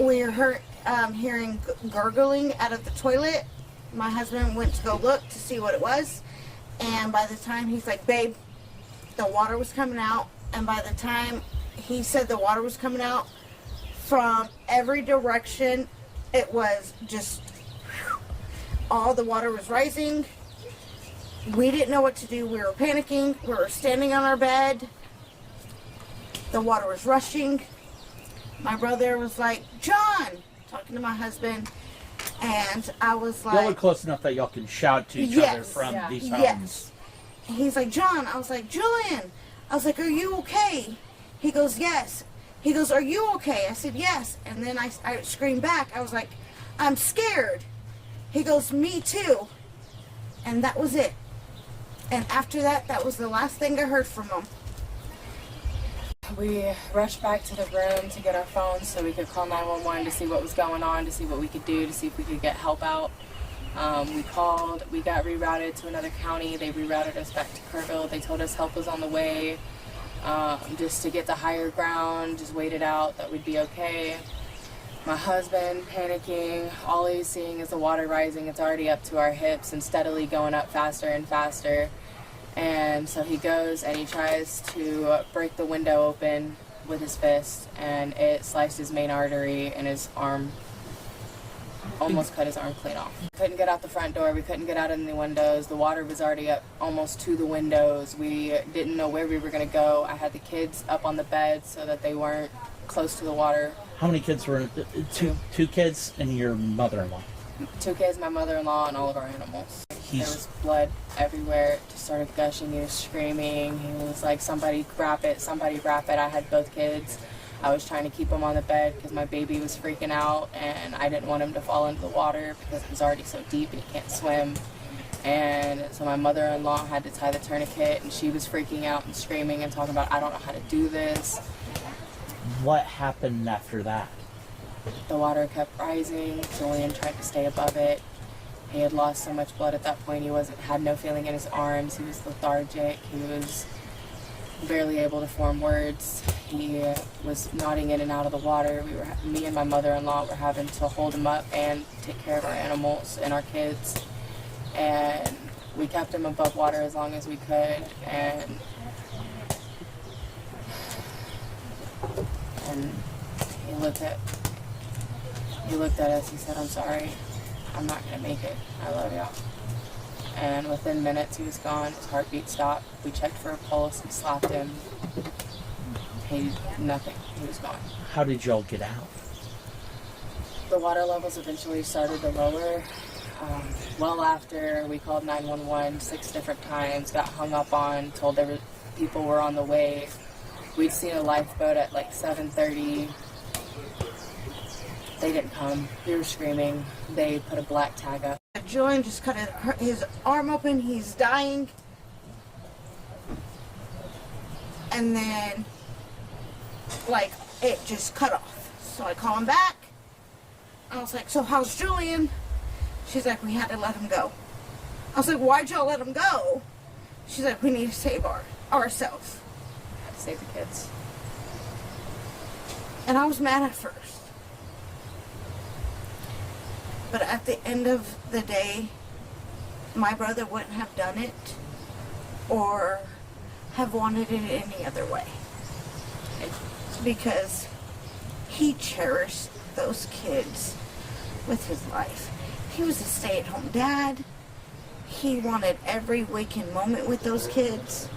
we heard hearing gurgling out of the toilet. My husband went to go look to see what it was, and by the time he's like, babe, the water was coming out, and by the time he said the water was coming out from every direction, it was just all the water was rising. We didn't know what to do. We were panicking. We were standing on our bed. The water was rushing. My brother was like, John, talking to my husband, and I was like, y'all are close enough that y'all can shout to each other from these homes. Yes. He's like, John. I was like, Julian. I was like, are you okay? He goes, yes. He goes, are you okay? I said, yes. And then I screamed back. I was like, I'm scared. He goes, me too. And that was it. And after that, that was the last thing I heard from him. We rushed back to the room to get our phones so we could call 911 to see what was going on, to see what we could do, to see if we could get help out. We called, we got rerouted to another county. They rerouted us back to Kerrville. They told us help was on the way, just to get to higher ground, just wait it out, that we'd be okay. My husband panicking, all he's seeing is the water rising. It's already up to our hips and steadily going up faster and faster. And so he goes and he tries to break the window open with his fist, and it sliced his main artery in his arm, almost cut his arm clean off. Couldn't get out the front door, we couldn't get out in the windows. The water was already up almost to the windows. We didn't know where we were going to go. I had the kids up on the bed so that they weren't close to the water. How many kids were two kids and your mother-in-law? 2 kids, my mother-in-law, and all of our animals. There was blood everywhere. It just started gushing. He was screaming. He was like, somebody grab it, somebody wrap it. I had both kids. I was trying to keep him on the bed because my baby was freaking out, and I didn't want him to fall into the water because it was already so deep and he can't swim. And so my mother-in-law had to tie the tourniquet, and she was freaking out and screaming and talking about, I don't know how to do this. What happened after that? The water kept rising. Julian tried to stay above it. He had lost so much blood at that point. He had no feeling in his arms. He was lethargic. He was barely able to form words. He was nodding in and out of the water. Me and my mother-in-law were having to hold him up and take care of our animals and our kids. And we kept him above water as long as we could. And he looked at us. He said, I'm sorry. I'm not going to make it. I love y'all. And within minutes, he was gone. His heartbeat stopped. We checked for a pulse. We slapped him. Nothing. He was gone. How did y'all get out? The water levels eventually started to lower. Well after, we called 911 6 different times, got hung up on, told people were on the way. We'd seen a lifeboat at like 7:30. They didn't come. They were screaming. They put a black tag up. Julian just cut his arm open. He's dying. And then, like, it just cut off. So I call him back. I was like, so how's Julian? She's like, we had to let him go. I was like, why'd y'all let him go? She's like, we need to save ourselves. Had to save the kids. And I was mad at first. But at the end of the day, my brother wouldn't have done it or have wanted it any other way. Because he cherished those kids with his life. He was a stay-at-home dad. He wanted every waking moment with those kids.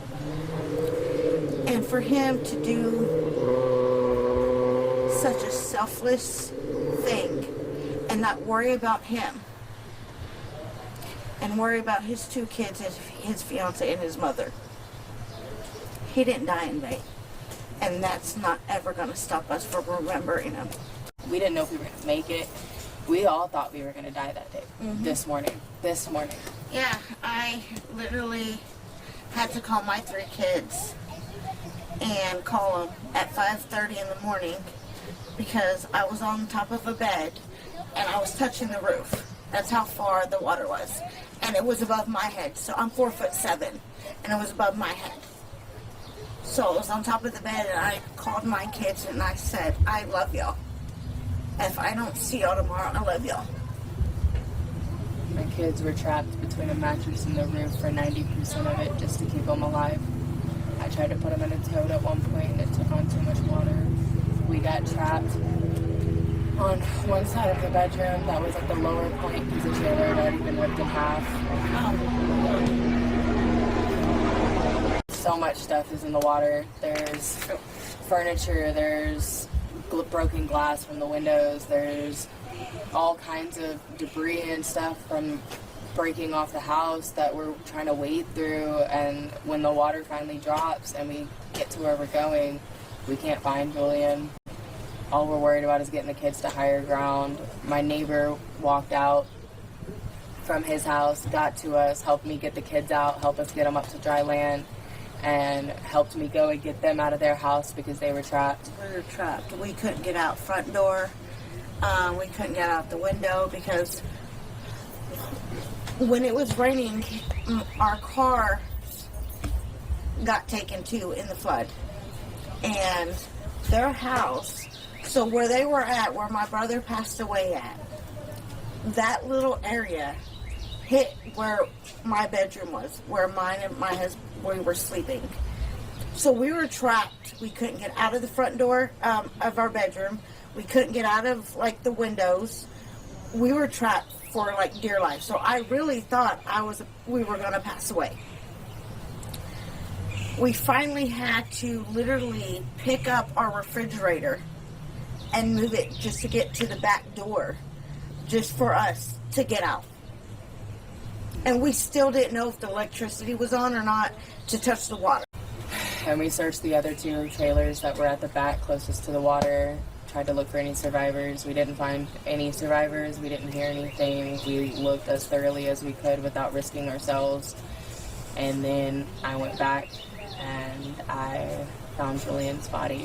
And for him to do such a selfless thing and not worry about him and worry about his 2 kids, his fiance and his mother. He didn't die in vain. And that's not ever going to stop us from remembering him. We didn't know if we were going to make it. We all thought we were going to die that day. This morning. Yeah, I literally had to call my 3 kids and call them at 5:30 in the morning because I was on top of a bed and I was touching the roof. That's how far the water was. And it was above my head. So I'm 4'7", and it was above my head. So I was on top of the bed and I called my kids and I said, I love y'all. At if I don't see y'all tomorrow, I love y'all. My kids were trapped between a mattress and the roof for 90% of it just to keep them alive. I tried to put them in a tote at one point and it took on too much water. We got trapped on one side of the bedroom that was at the lower point because the trailer had already been ripped in half. So much stuff is in the water. There's furniture, there's broken glass from the windows, there's all kinds of debris and stuff from breaking off the house that we're trying to wade through, and when the water finally drops and we get to where we're going, we can't find Julian. All we're worried about is getting the kids to higher ground. My neighbor walked out from his house, got to us, helped me get the kids out, helped us get them up to dry land, and helped me go and get them out of their house because they were trapped. We were trapped. We couldn't get out front door. We couldn't get out the window because when it was raining, our car got taken too in the flood. And their house, so where they were at, where my brother passed away at, that little area hit where my bedroom was, where mine and my husband, we were sleeping. So we were trapped. We couldn't get out of the front door of our bedroom. We couldn't get out of, like, the windows. We were trapped for, like, dear life. So I really thought we were going to pass away. We finally had to literally pick up our refrigerator and move it just to get to the back door, just for us to get out. And we still didn't know if the electricity was on or not to touch the water. And we searched the other two trailers that were at the back closest to the water, tried to look for any survivors. We didn't find any survivors. We didn't hear anything. We looked as thoroughly as we could without risking ourselves. And then I went back and I found Julian's body.